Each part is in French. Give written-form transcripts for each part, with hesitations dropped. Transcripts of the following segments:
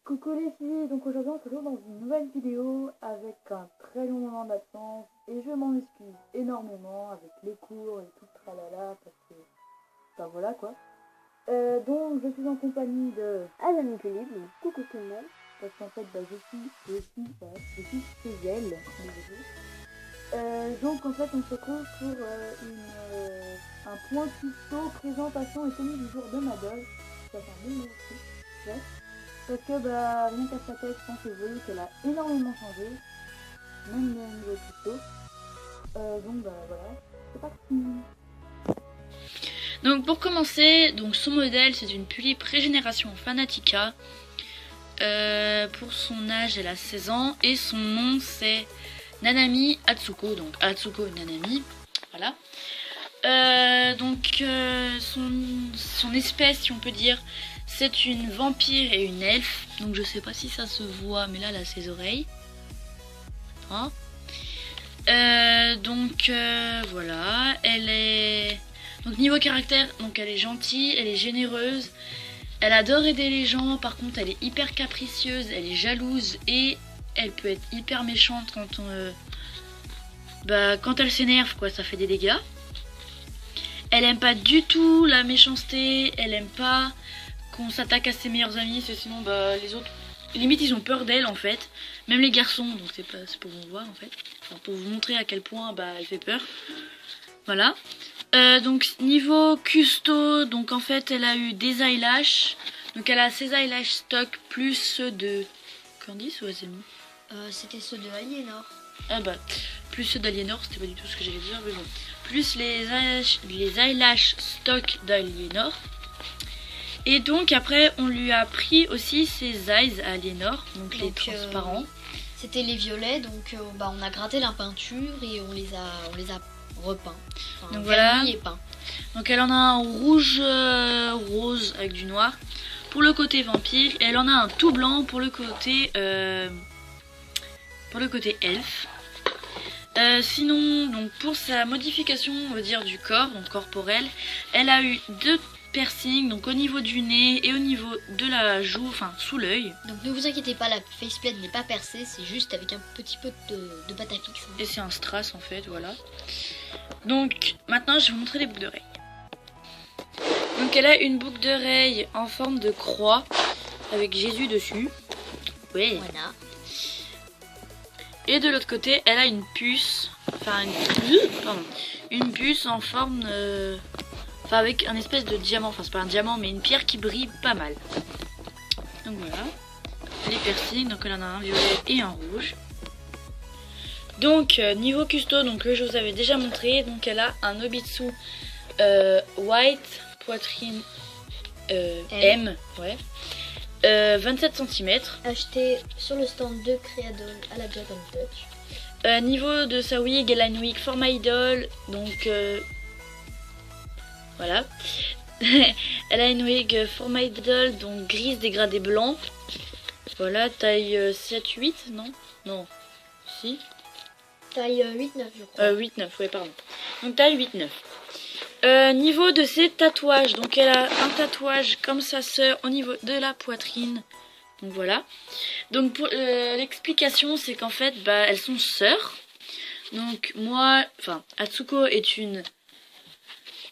Coucou les filles, donc aujourd'hui on se retrouve dans une nouvelle vidéo avec un très long moment d'absence et je m'en excuse énormément avec les cours et tout tralala parce que ben voilà quoi. Donc je suis en compagnie de Adam Philippe, donc coucou tout le monde. parce qu'en fait je suis chez elle. Donc en fait on se retrouve pour un point tuto présentation et tenue du jour de ma dog. Ça fait un bon moment aussi. Ouais. Parce que bah rien qu'à sa tête, je pense que vous voyez qu'elle a énormément changé, même au niveau tuto. Donc bah voilà, c'est parti. Donc pour commencer, donc son modèle c'est une Pulip Régénération Fanatica. Pour son âge elle a 16 ans et son nom c'est Nanami Atsuko, donc Atsuko Nanami, voilà. Son espèce, si on peut dire, c'est une vampire et une elfe. Donc je sais pas si ça se voit, mais là elle a ses oreilles. Hein. Voilà, elle est... Donc niveau caractère, donc elle est gentille, elle est généreuse, elle adore aider les gens, par contre elle est hyper capricieuse, elle est jalouse et elle peut être hyper méchante quand elle s'énerve quoi, ça fait des dégâts. Elle aime pas du tout la méchanceté, elle aime pas qu'on s'attaque à ses meilleurs amis, sinon les autres, limite ils ont peur d'elle en fait, même les garçons, donc c'est pour vous voir en fait, enfin, pour vous montrer à quel point elle fait peur. Voilà. Donc niveau custo, donc en fait elle a eu des eyelashes, donc elle a ses eyelashes stock plus ceux de Candice ou Azemi. C'était ceux de Aliénor. Ah bah, plus ceux d'Aliénor, c'était pas du tout ce que j'allais dire, mais bon. Plus les eyelashes stock d'Aliénor. Et donc après on lui a pris aussi ses eyes à Aliénor, donc les transparents. C'était les violets, donc on a gratté la peinture et on les a repeints. Enfin, donc voilà. Et peints. Donc elle en a un rouge rose avec du noir pour le côté vampire et elle en a un tout blanc pour le côté elfe. Sinon, donc pour sa modification, on va dire du corps, donc corporel, elle a eu 2 piercings, donc au niveau du nez et au niveau de la joue, enfin sous l'œil. Donc ne vous inquiétez pas, la faceplate n'est pas percée, c'est juste avec un petit peu de pâte à fixe. Et c'est un strass en fait, voilà. Donc maintenant je vais vous montrer les boucles d'oreilles. Donc elle a une boucle d'oreille en forme de croix avec Jésus dessus. Ouais. Voilà. Et de l'autre côté, elle a une puce, une puce en forme, avec un espèce de diamant, enfin c'est pas un diamant mais une pierre qui brille pas mal. Donc voilà, les piercings, donc elle en a un violet et un rouge. Donc niveau custo, donc que je vous avais déjà montré, donc elle a un Obitsu white, poitrine M, ouais. 27 cm. Acheté sur le stand de Creadol à la Dragon Touch. Niveau de sa wig, elle a une wig format idole, donc voilà. Elle a une wig format idole, donc grise dégradé blanc. Voilà, taille 7-8, non? Non. Si. Taille 8-9 je crois. 8-9, ouais pardon. Donc taille 8-9. Niveau de ses tatouages, donc elle a un tatouage comme sa sœur au niveau de la poitrine. Donc voilà. Donc pour l'explication, c'est qu'en fait, elles sont sœurs. Donc Atsuko est une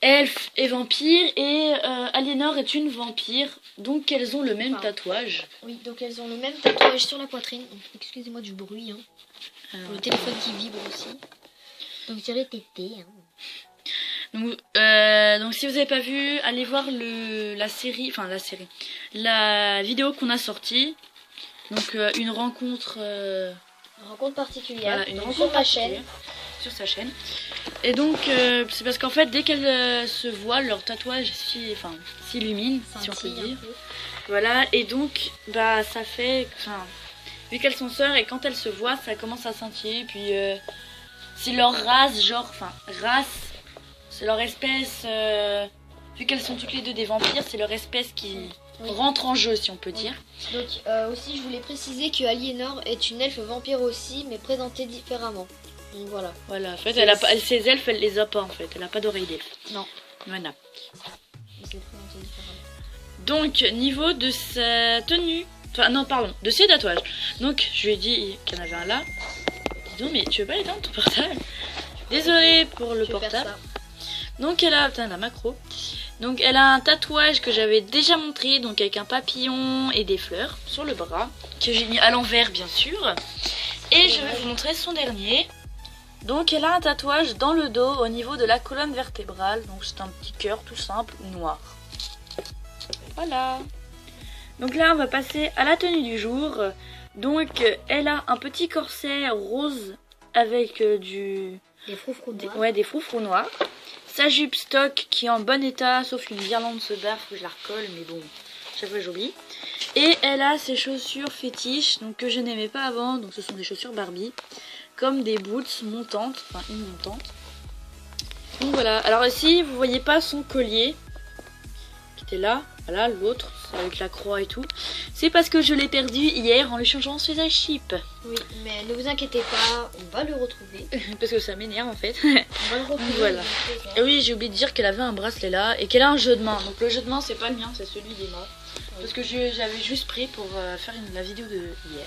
elfe et vampire et Aliénor est une vampire. Donc elles ont le même tatouage. Oui, donc elles ont le même tatouage sur la poitrine. Excusez-moi du bruit. Hein. Le téléphone qui vibre aussi. Donc je dirais tété. Hein. Donc si vous n'avez pas vu, allez voir la vidéo qu'on a sortie. Donc une rencontre particulière. Voilà, une rencontre sur ma chaîne. Sur sa chaîne. Et donc c'est parce qu'en fait dès qu'elles se voient, leur tatouage s'illumine, si on peut dire. Voilà, et donc ça fait, vu qu'elles sont sœurs et quand elles se voient, ça commence à scintiller. Puis c'est leur race, c'est leur espèce, vu qu'elles sont toutes les deux des vampires, c'est leur espèce qui rentre en jeu, si on peut dire. Donc aussi, je voulais préciser que Aliénor est une elfe vampire aussi, mais présentée différemment. Donc voilà. Voilà, en fait, ces elfes, elle les a pas en fait, elle a pas d'oreille d'elfe. Non. Voilà. Donc, niveau de sa tenue, Enfin non pardon, de ses tatouages. Donc je lui ai dit qu'il y en avait un là. Dis donc mais tu veux pas l'éteindre ton portable? Désolée pour le Je vais faire portable. ça. Donc elle a, putain la macro. Donc elle a un tatouage que j'avais déjà montré, donc avec un papillon et des fleurs sur le bras, que j'ai mis à l'envers bien sûr. Et je vais vous montrer son dernier. Donc elle a un tatouage dans le dos au niveau de la colonne vertébrale, donc c'est un petit cœur tout simple noir. Voilà. Donc là on va passer à la tenue du jour. Donc elle a un petit corset rose avec Des froufrous noirs. des froufrous noirs. Sa jupe stock qui est en bon état, sauf qu'une guirlande se barre, faut que je la recolle, mais bon, chaque fois j'oublie. Et elle a ses chaussures fétiches, donc que je n'aimais pas avant, donc ce sont des chaussures Barbie, comme des boots montantes, enfin une montante. Donc voilà, alors ici vous voyez pas son collier, qui était là, voilà l'autre, avec la croix et tout. C'est parce que je l'ai perdu hier en le changeant sur la chip. Oui, mais ne vous inquiétez pas, on va le retrouver. Parce que ça m'énerve en fait. On va le retrouver. Voilà. Et oui, j'ai oublié de dire qu'elle avait un bracelet là et qu'elle a un jeu de main. Donc le jeu de main c'est pas le mien, c'est celui d'Emma. Parce que j'avais juste pris pour faire la vidéo de hier.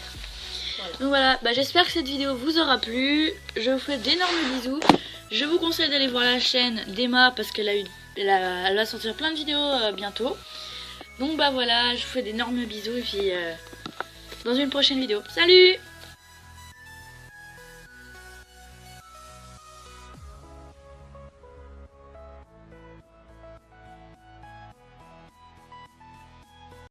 Voilà. Donc voilà, bah, j'espère que cette vidéo vous aura plu. Je vous fais d'énormes bisous. Je vous conseille d'aller voir la chaîne d'Emma parce qu'elle va sortir plein de vidéos bientôt. Donc bah voilà, je vous fais d'énormes bisous et puis dans une prochaine vidéo. Salut!